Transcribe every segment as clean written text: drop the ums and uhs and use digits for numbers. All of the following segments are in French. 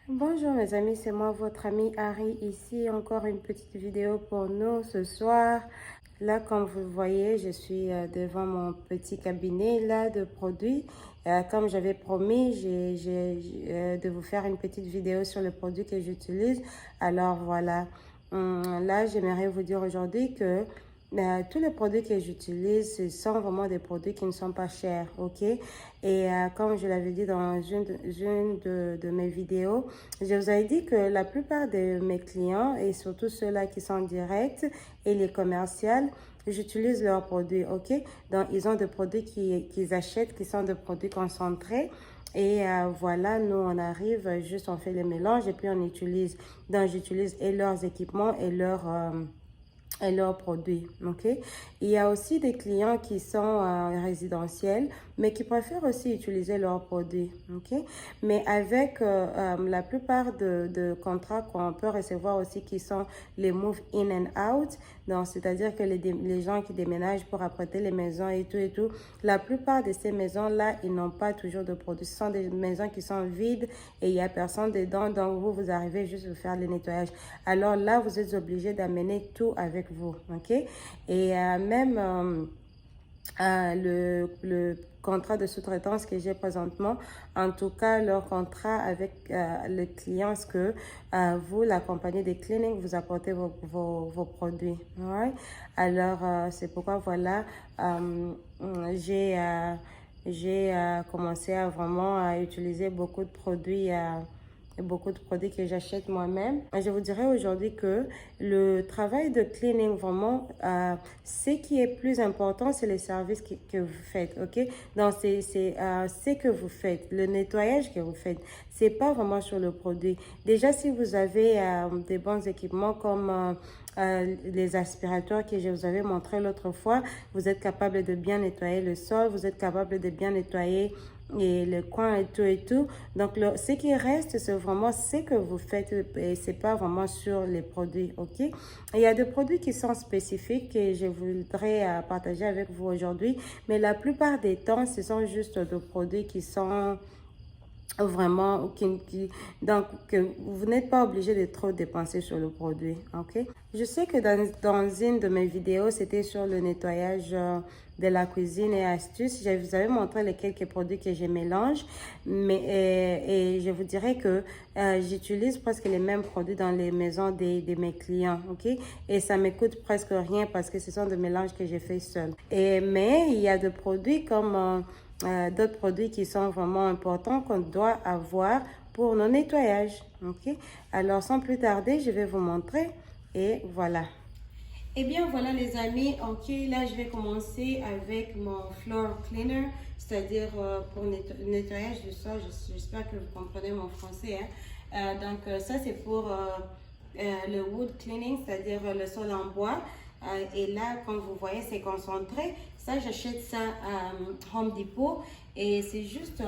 Bonjour mes amis, c'est moi votre ami Harry ici, encore une petite vidéo pour nous ce soir. Là, comme vous le voyez, je suis devant mon petit cabinet là de produits. Comme j'avais promis, de vous faire une petite vidéo sur le produit que j'utilise. Alors voilà, là j'aimerais vous dire aujourd'hui que tous les produits que j'utilise, ce sont vraiment des produits qui ne sont pas chers, ok? Et comme je l'avais dit dans une de mes vidéos, je vous avais dit que la plupart de mes clients, et surtout ceux-là qui sont directs et les commerciales, j'utilise leurs produits, ok? Donc, ils ont des produits qu'ils achètent qui sont des produits concentrés. Et voilà, nous, on arrive, juste on fait les mélanges et puis on utilise. Donc, j'utilise et leurs équipements et leurs produits, ok? Il y a aussi des clients qui sont résidentiels, mais qui préfèrent aussi utiliser leurs produits, ok? Mais avec la plupart de contrats qu'on peut recevoir aussi qui sont les move in and out, donc c'est-à-dire que les gens qui déménagent pour apprêter les maisons et tout, la plupart de ces maisons-là, ils n'ont pas toujours de produits. Ce sont des maisons qui sont vides et il n'y a personne dedans, donc vous arrivez juste à faire le nettoyage. Alors là, vous êtes obligé d'amener tout avec vous, ok? Et même le contrat de sous-traitance que j'ai présentement, en tout cas leur contrat avec le client, ce que vous, la compagnie de cleaning, vous apportez vos produits. Ouais? Alors, c'est pourquoi, voilà, j'ai commencé à vraiment utiliser beaucoup de produits que j'achète moi-même. Je vous dirais aujourd'hui que le travail de cleaning, vraiment, ce qui est plus important, c'est les services que vous faites, ok? Donc, c'est ce que vous faites, le nettoyage que vous faites. C'est pas vraiment sur le produit. Déjà, si vous avez des bons équipements comme les aspirateurs que je vous avais montré l'autre fois, vous êtes capable de bien nettoyer le sol, vous êtes capable de bien nettoyer et le coin et tout. Donc, ce qui reste, c'est vraiment ce que vous faites et c'est pas vraiment sur les produits, ok? Il y a des produits qui sont spécifiques que je voudrais partager avec vous aujourd'hui, mais la plupart des temps, ce sont juste des produits qui sont vraiment donc que vous n'êtes pas obligé de trop dépenser sur le produit, ok? Je sais que dans une de mes vidéos, c'était sur le nettoyage de la cuisine et astuces. Je vous avais montré les quelques produits que je mélange, mais et je vous dirais que j'utilise presque les mêmes produits dans les maisons de mes clients, ok? Et ça me coûte presque rien parce que ce sont des mélanges que j'ai fait seul. Mais il y a des produits comme d'autres produits qui sont vraiment importants qu'on doit avoir pour nos nettoyages, ok? Alors, sans plus tarder, je vais vous montrer et voilà. Eh bien, voilà les amis, ok, là je vais commencer avec mon floor cleaner, c'est-à-dire pour nettoyage du sol. J'espère que vous comprenez mon français, hein. Donc, ça c'est pour le wood cleaning, c'est-à-dire le sol en bois. Et là, comme vous voyez, c'est concentré. Ça, j'achète ça à Home Depot et c'est juste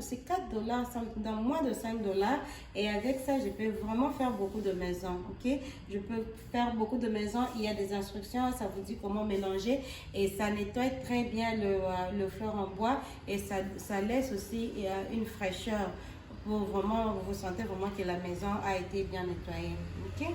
c'est 4 dollars, dans moins de 5 dollars. Et avec ça, je peux vraiment faire beaucoup de maisons, ok? Je peux faire beaucoup de maisons. Il y a des instructions, ça vous dit comment mélanger et ça nettoie très bien le fleur en bois et ça laisse aussi une fraîcheur pour vraiment, vous sentez vraiment que la maison a été bien nettoyée, ok?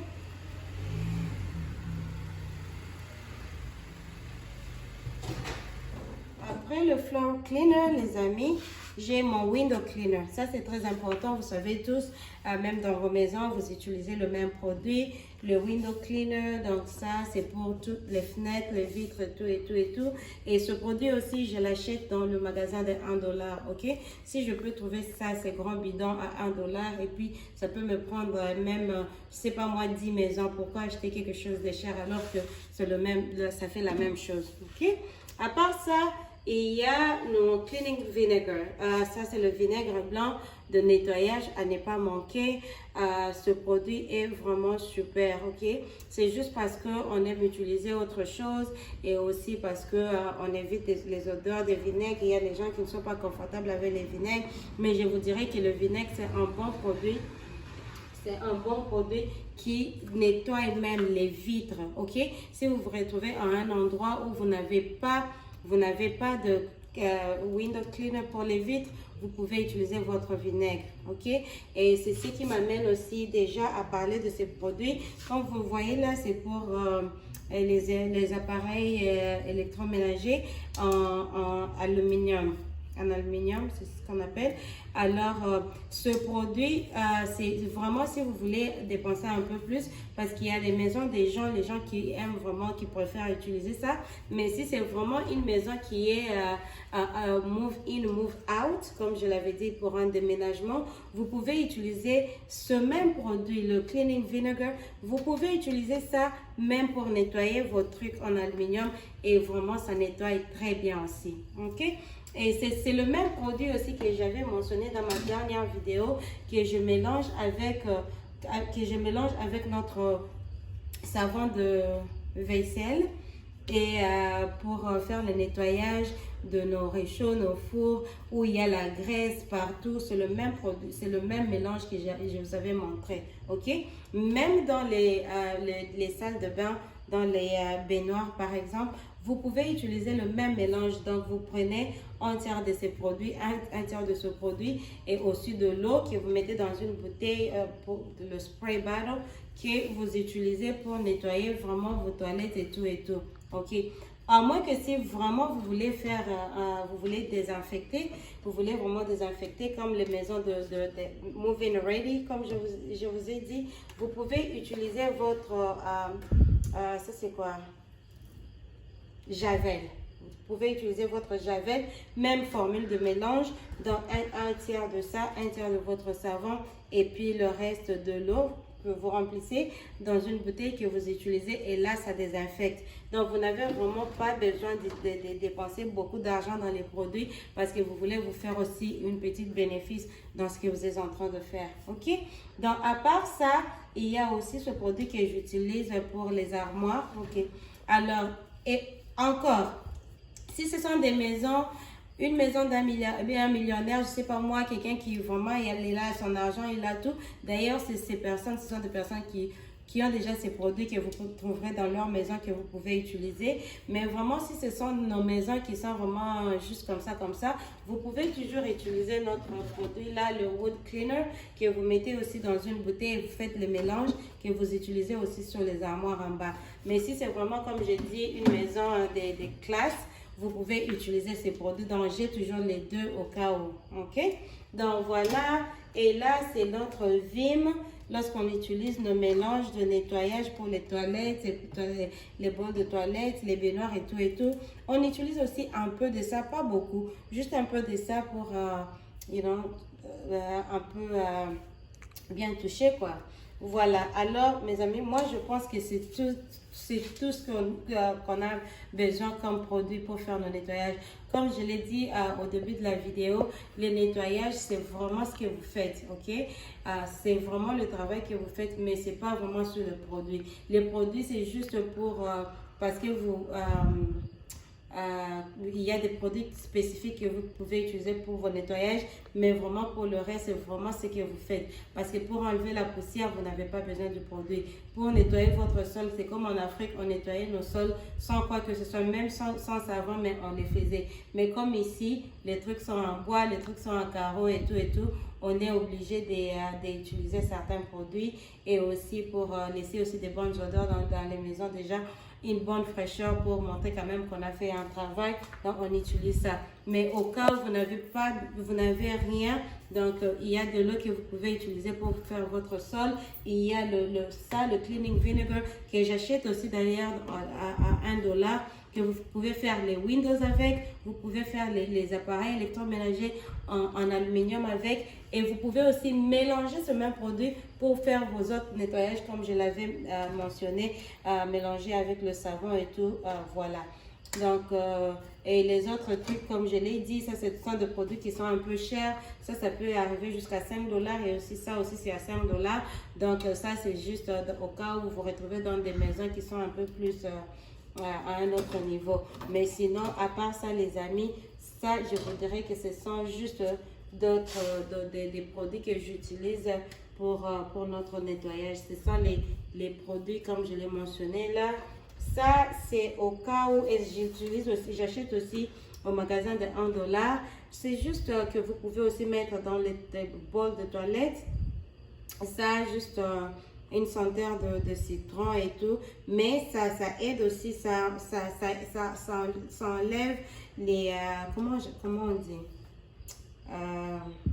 Après le floor cleaner, les amis, j'ai mon window cleaner. Ça, c'est très important. Vous savez tous, même dans vos maisons, vous utilisez le même produit. Le window cleaner, donc ça, c'est pour toutes les fenêtres, les vitres, tout et tout et tout. Et ce produit aussi, je l'achète dans le magasin de 1 dollar, ok? Si je peux trouver ça, ces grands bidons à 1 dollar, et puis ça peut me prendre même, je sais pas moi, 10 maisons. Pourquoi acheter quelque chose de cher alors que c'est le même, ça fait la même chose, ok? À part ça, il y a nos cleaning vinegar. Ça, c'est le vinaigre blanc de nettoyage à ne pas manquer. Ce produit est vraiment super, ok? C'est juste parce qu'on aime utiliser autre chose et aussi parce que on évite les odeurs de vinaigre. Il y a des gens qui ne sont pas confortables avec les vinaigres, mais je vous dirais que le vinaigre, c'est un bon produit. C'est un bon produit qui nettoie même les vitres, ok? Si vous vous retrouvez à un endroit où vous n'avez pas de window cleaner pour les vitres, vous pouvez utiliser votre vinaigre, ok? Et c'est ce qui m'amène aussi déjà à parler de ces produits. Comme vous voyez là, c'est pour les appareils électroménagers en aluminium. En aluminium, c'est ce qu'on appelle. Alors, ce produit, c'est vraiment si vous voulez dépenser un peu plus, parce qu'il y a des maisons, les gens qui aiment vraiment, qui préfèrent utiliser ça. Mais si c'est vraiment une maison qui est move in, move out, comme je l'avais dit pour un déménagement, vous pouvez utiliser ce même produit, le cleaning vinegar. Vous pouvez utiliser ça même pour nettoyer vos trucs en aluminium et vraiment ça nettoie très bien aussi, ok? Et c'est le même produit aussi que j'avais mentionné dans ma dernière vidéo que je mélange avec notre savon de vaisselle et pour faire le nettoyage de nos réchauds, nos fours où il y a la graisse partout. C'est le même produit, c'est le même mélange que je vous avais montré, ok? Même dans les salles de bain, dans les baignoires par exemple, vous pouvez utiliser le même mélange. Donc, vous prenez un tiers de ces produits, un tiers de ce produit et aussi de l'eau que vous mettez dans une bouteille pour le spray bottle que vous utilisez pour nettoyer vraiment vos toilettes et tout. Ok. À moins que si vraiment vous voulez faire, vous voulez désinfecter, vous voulez vraiment désinfecter comme les maisons de Move-in Ready, comme je vous ai dit, vous pouvez utiliser votre, ça c'est quoi? Javel. Vous pouvez utiliser votre javel, même formule de mélange, dans un tiers de ça, un tiers de votre savon et puis le reste de l'eau que vous remplissez dans une bouteille que vous utilisez et là ça désinfecte. Donc vous n'avez vraiment pas besoin de dépenser beaucoup d'argent dans les produits parce que vous voulez vous faire aussi une petite bénéfice dans ce que vous êtes en train de faire, ok? Donc à part ça, il y a aussi ce produit que j'utilise pour les armoires, ok? Alors, et encore, si ce sont des maisons, une maison d'un millionnaire, je sais pas moi, quelqu'un qui vraiment, il a son argent, il a tout. D'ailleurs, ce sont des personnes qui ont déjà ces produits que vous trouverez dans leur maison que vous pouvez utiliser. Mais vraiment, si ce sont nos maisons qui sont vraiment juste comme ça, vous pouvez toujours utiliser notre produit là, le Wood Cleaner, que vous mettez aussi dans une bouteille et vous faites le mélange que vous utilisez aussi sur les armoires en bas. Mais si c'est vraiment, comme j'ai dit, une maison des classes, vous pouvez utiliser ces produits. Donc, j'ai toujours les deux au cas où. OK? Donc, voilà. Et là, c'est notre Vim. Lorsqu'on utilise nos mélanges de nettoyage pour les toilettes, les bols de toilettes, les baignoires et tout. On utilise aussi un peu de ça, pas beaucoup. Juste un peu de ça pour, un peu bien toucher, quoi. Voilà, alors mes amis, moi je pense que c'est tout ce qu'on a besoin comme produit pour faire le nettoyage. Comme je l'ai dit au début de la vidéo, le nettoyage c'est vraiment ce que vous faites, ok? C'est vraiment le travail que vous faites, mais c'est pas vraiment sur le produit. Les produits c'est juste pour, parce que vous... il y a des produits spécifiques que vous pouvez utiliser pour vos nettoyages, mais vraiment pour le reste, c'est vraiment ce que vous faites. Parce que pour enlever la poussière, vous n'avez pas besoin du produit. Pour nettoyer votre sol, c'est comme en Afrique, on nettoyait nos sols sans quoi que ce soit, même sans savon, mais on les faisait. Mais comme ici, les trucs sont en bois, les trucs sont en carreau et tout, on est obligé d'utiliser certains produits et aussi pour laisser aussi des bonnes odeurs dans les maisons déjà. Une bonne fraîcheur pour montrer quand même qu'on a fait un travail, donc on utilise ça. Mais au cas où vous n'avez rien, donc il y a de l'eau que vous pouvez utiliser pour faire votre sol. Il y a le cleaning vinegar que j'achète aussi d'ailleurs à $1, que vous pouvez faire les windows avec, vous pouvez faire les appareils électroménagers en aluminium avec, et vous pouvez aussi mélanger ce même produit pour faire vos autres nettoyages comme je l'avais mentionné, mélanger avec le savon et tout, voilà. Donc, et les autres trucs, comme je l'ai dit, ça c'est sont des produits qui sont un peu chers, ça peut arriver jusqu'à $5 et aussi ça aussi c'est à $5. Donc ça c'est juste au cas où vous vous retrouvez dans des maisons qui sont un peu plus... à un autre niveau. Mais sinon, à part ça, les amis, ça, je vous dirais que ce sont juste des produits que j'utilise pour notre nettoyage. Ce sont les produits, comme je l'ai mentionné là. Ça, c'est au cas où j'achète aussi au magasin de 1 $. C'est juste que vous pouvez aussi mettre dans les bols de toilette. Ça, juste une senteur de citron et tout. Mais ça aide aussi, ça enlève les, comment on dit?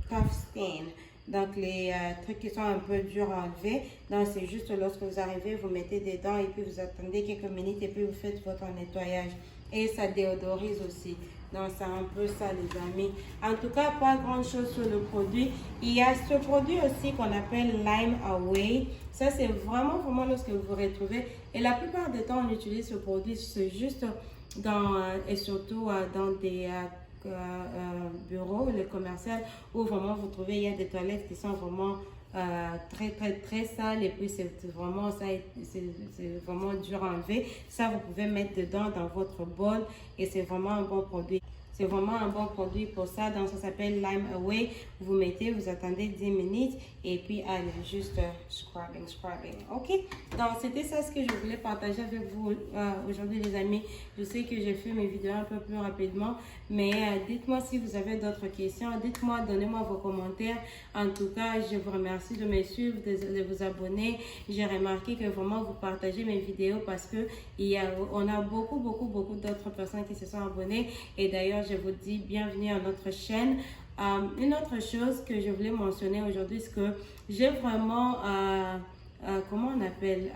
Tough skin. Donc, les trucs qui sont un peu durs à enlever. Donc, c'est juste lorsque vous arrivez, vous mettez dedans et puis vous attendez quelques minutes et puis vous faites votre nettoyage. Et ça déodorise aussi. Donc, c'est un peu ça, les amis. En tout cas, pas grand chose sur le produit. Il y a ce produit aussi qu'on appelle Lime Away. Ça, c'est vraiment lorsque vous vous retrouvez. Et la plupart du temps, on utilise ce produit, c'est juste dans, et surtout dans des bureaux, le commercial, où vraiment vous trouvez, il y a des toilettes qui sont vraiment très sales et puis c'est vraiment ça, c'est vraiment dur à enlever. Ça, vous pouvez mettre dedans dans votre bol et c'est vraiment un bon produit. C'est vraiment un bon produit pour ça. Donc, ça s'appelle Lime Away. Vous mettez, vous attendez 10 minutes et puis allez, juste scrubbing. OK? Donc, c'était ça ce que je voulais partager avec vous aujourd'hui, les amis. Je sais que j'ai fait mes vidéos un peu plus rapidement, mais dites-moi si vous avez d'autres questions. Dites-moi, donnez-moi vos commentaires. En tout cas, je vous remercie de me suivre, de vous abonner. J'ai remarqué que vraiment vous partagez mes vidéos parce que on a beaucoup d'autres personnes qui se sont abonnées. Et d'ailleurs, je vous dis bienvenue à notre chaîne. Une autre chose que je voulais mentionner aujourd'hui, c'est que j'ai vraiment, comment on appelle,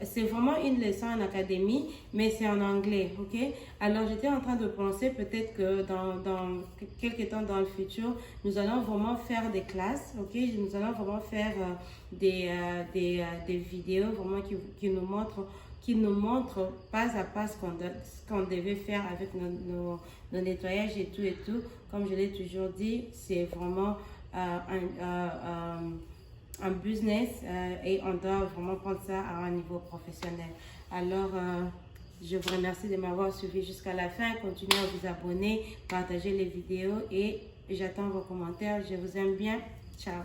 c'est vraiment une leçon en académie, mais c'est en anglais, ok? Alors, j'étais en train de penser peut-être que dans quelques temps dans le futur, nous allons vraiment faire des classes, ok? Nous allons vraiment faire des vidéos vraiment qui nous montrent pas à pas ce qu'on devait faire avec nos nettoyages et tout. Comme je l'ai toujours dit, c'est vraiment un business et on doit vraiment prendre ça à un niveau professionnel. Alors, je vous remercie de m'avoir suivi jusqu'à la fin. Continuez à vous abonner, partager les vidéos et j'attends vos commentaires. Je vous aime bien. Ciao.